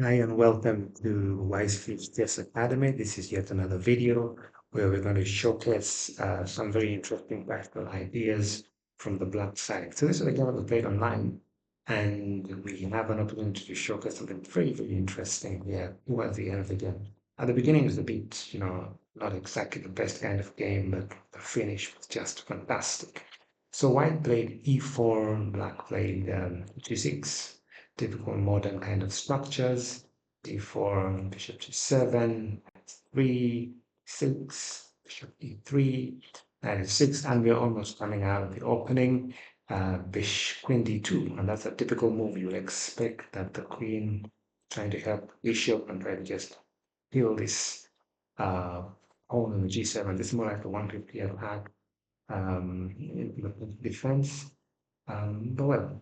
Hi and welcome to Wisefish Chess Academy. This is yet another video where we're going to showcase some very interesting practical ideas from the black side. So this is a game we played online, and we have an opportunity to showcase something very, very interesting here towards the end of the game. At the beginning, it was a bit, not exactly the best kind of game, but the finish was just fantastic. So white played e4, black played g6, typical modern kind of structures. D4, bishop g7, 3, 6, bishop e3, knight f6, and we're almost coming out of the opening. Bishop queen d2, and that's a typical move. You expect that the queen trying to help bishop and try to just heal this uh, pawn on the g7. This is more like the 150 attack in defense. But well,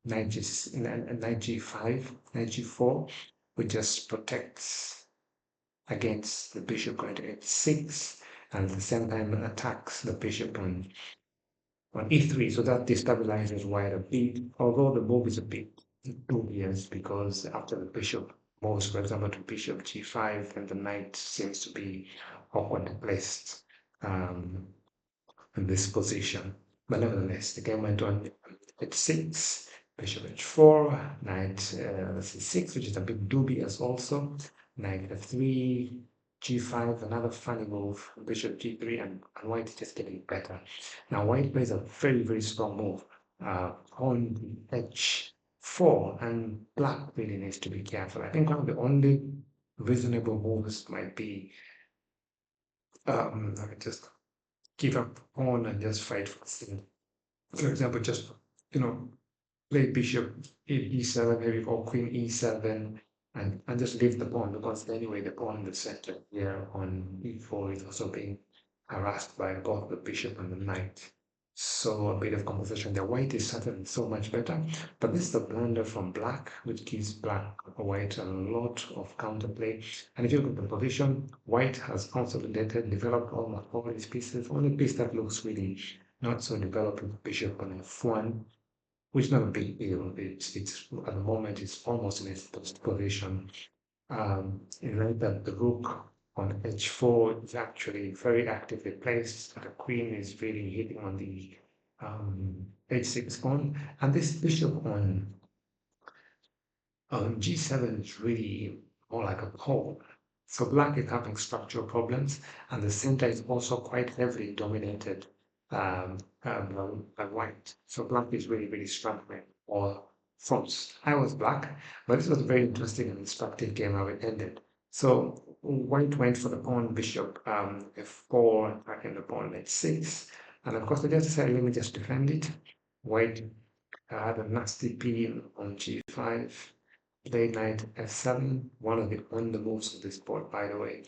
knight g5, knight g4, which just protects against the bishop going to h6, and at the same time attacks the bishop on e3. So that destabilizes white a bit, although the move is a bit dubious because after the bishop moves, for example, to bishop g5, and the knight seems to be awkwardly placed um, in this position. But nevertheless, the game went on h6, bishop h4, knight c6, which is a bit dubious also, knight f3, g5, another funny move, bishop g3, and white is just getting better. Now, white plays a very, very strong move on h4, and black really needs to be careful. I think one of the only reasonable moves might be, let me just give up pawn and just fight for the. For example, just you know, play bishop e7 maybe or queen e7 and just leave the pawn because anyway the pawn in the center here on e4 is also being harassed by both the bishop and the knight. So a bit of compensation there. White is certainly so much better, but this is a blunder from black, which gives black or white a lot of counterplay. And if you look at the position, white has consolidated, developed almost all these pieces. Only piece that looks really not so developed with bishop on f1, which is not a big deal. It's at the moment it's almost in its best position. You know that the rook on h4 is actually very actively placed. The queen is really hitting on the h6 pawn, and this bishop on g7 is really more like a pawn. So black is having structural problems, and the center is also quite heavily dominated by white. So black is really, really struggling or false. I was black, but this was a very interesting and instructive game how it ended. So white went for the pawn bishop f4, attacking the pawn h6. And of course, they just decided, let me just defend it. White had a nasty p on g5, played knight f7, one of the on the moves of this board, by the way.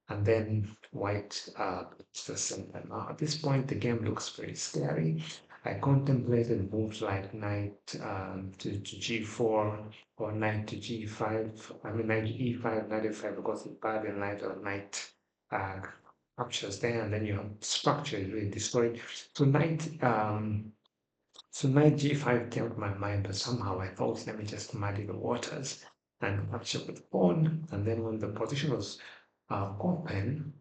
And then white the center. Now, at this point, the game looks very scary. I contemplated moves like knight to g4 or knight to g5. I mean, knight to e5, knight f5, because it's bad in light or knight uh, captures there, and then your structure is really destroyed. So knight g5 came to my mind, but somehow I thought, let me just muddy the waters and capture with pawn. And then when the position was open,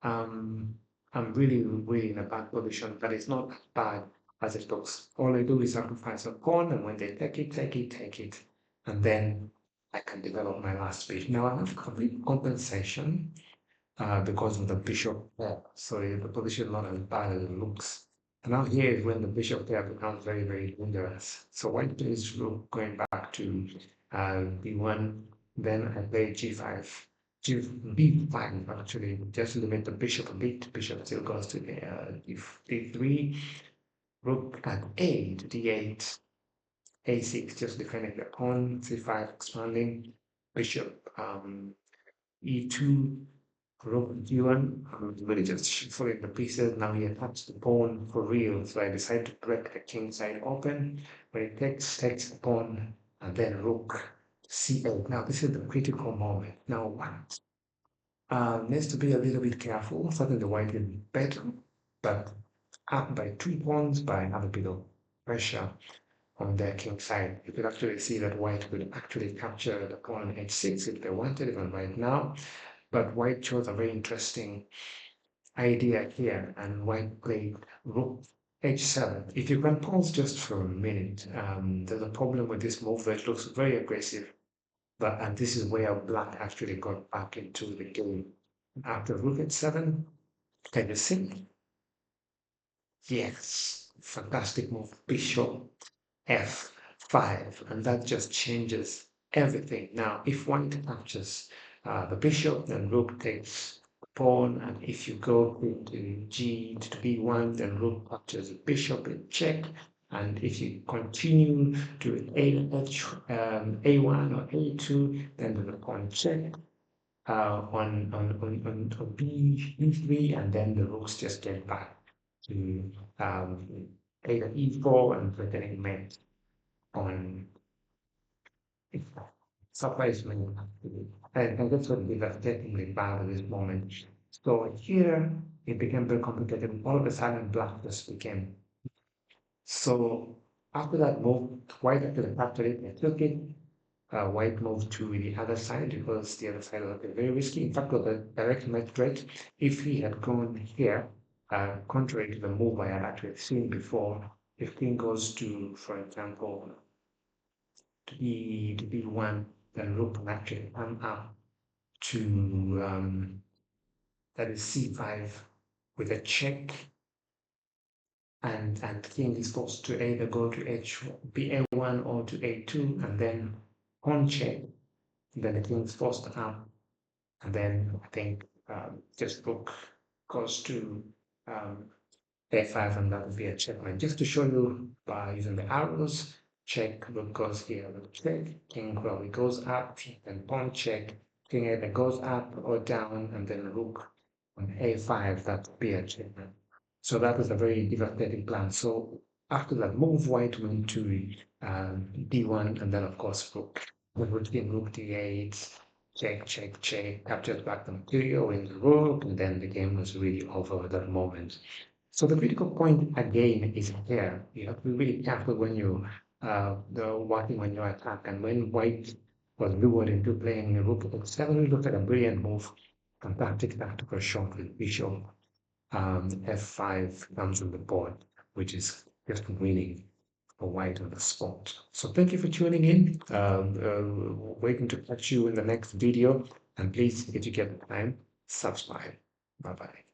um, I'm really, really in a bad position, but it's not as bad as it looks. All I do is sacrifice a pawn, and when they take it, take it, take it, and then I can develop my last piece. Now I have complete compensation because of the bishop there. So the position is not as bad as it looks. And now here is when the bishop there becomes very, very dangerous. So white plays rook going back to b1. Then I play g5. B5 actually just to limit the bishop a bit. Bishop still goes to the d3. Rook at a to d8. a6 just defending the pawn. c5 expanding. Bishop e2, rook g1, really just shuffling the pieces. Now he attacks the pawn for real. So I decide to break the king side open. When it takes the pawn, and then rook c8. Now this is the critical moment. Now what? Needs to be a little bit careful. Certainly the white is better, but up by 2 pawns by another bit of pressure. on their king side. You could actually see that white could actually capture the pawn on h6 if they wanted, even right now. But white chose a very interesting idea here, and white played rook h7. If you can pause just for a minute, there's a problem with this move that looks very aggressive, but and this is where black actually got back into the game. After rook h7, can you see? Yes, fantastic move. Bishop f5, and that just changes everything. Now, if white captures the bishop, then rook takes the pawn, and if you go to g to b1, then rook captures the bishop in check. And if you continue to a1 or a2, then the pawn check on b3, and then the rooks just get back to either e4 and threatening mate on surprisingly actually. And that's what devastatingly bad at this moment. So here it became very complicated. All of a sudden black just became. So after that move, white actually captured it and took it. White moved to the other side because the other side was very risky. In fact, with a direct match threat, if he had gone here, contrary to the move I had actually seen before, if king goes to, for example, to b1, then rook can actually come up to that is c5 with a check, and king is forced to either go to ba1 or to a2, and then pawn check. Then the king is forced up, and then I think just rook goes to a5, and that would be a checkmate. Just to show you by using the arrows, check, rook goes here, rook check, king probably goes up, then pawn check, king either goes up or down, and then rook on a5, that would be a checkmate. So that was a very devastating plan. So after that move, white went to d1, and then of course rook. The rook in rook d8, check, check, check, captures back the material in the rook, and then the game was really over at that moment. So the critical point again is here. You have to be really careful when you working on your attack. And when white was lured into playing rook h7, looked at a brilliant move, fantastic tactical shot with bishop f5 comes on the board, which is just winning for white on the spot. So thank you for tuning in. Waiting to catch you in the next video. And please, if you get the time, subscribe. Bye bye.